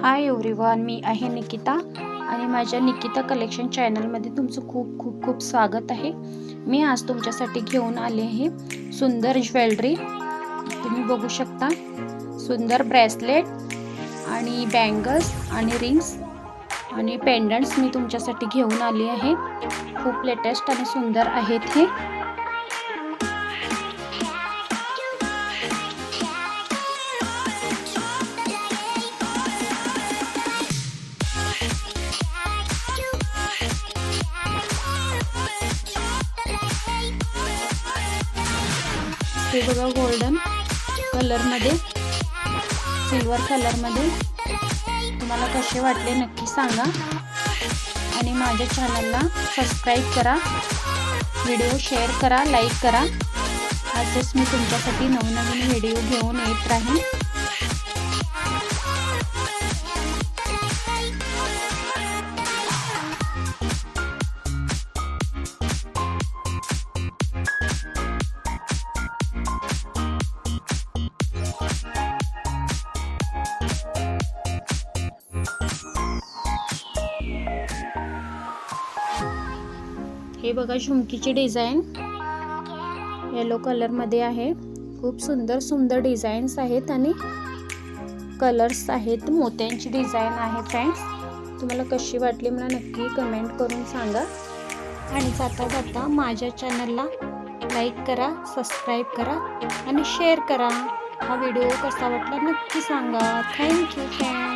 Hi everyone, मी आहे निकिता आणि माझ्या निकिता कलेक्शन चॅनलमध्ये तुमचं खूप खूप खूप स्वागत आहे। मी आज तुमच्यासाठी घेऊन आले आहे सुंदर ज्वेलरी। तुम्ही बघू शकता, सुंदर ब्रेसलेट आणि बँगल्स आणि रिंग्स आणि पेंडंट्स मी तुमच्यासाठी घेऊन आली आहे। खूप लेटेस्ट आणि सुंदर आहेत हे। हे बघा, गोल्डन कलर मध्ये, सिल्वर कलर मध्ये। तुम्हाला कसे वाटले नक्की सांगा आणि माझ्या चॅनलला सबस्क्राइब करा, व्हिडिओ शेअर करा, लाईक करा। असेच मी तुमच्यासाठी नवनवीन व्हिडिओ घेऊन येत राहीन। हे बघा, झुमकीची डिझाइन येलो कलर मध्ये आहे। खूप सुंदर सुंदर डिझाईन्स आहेत आणि कलर्स आहेत। मोत्यांची डिझाइन आहे फ्रेंड्स। तुम्हाला कशी वाटली मला नक्की कमेंट करून सांगा आणि जाता जाता माझ्या चॅनलला लाईक करा, सबस्क्राइब करा आणि शेअर करा। हा व्हिडिओ कसा वाटला नक्की सांगा। Thank you friends.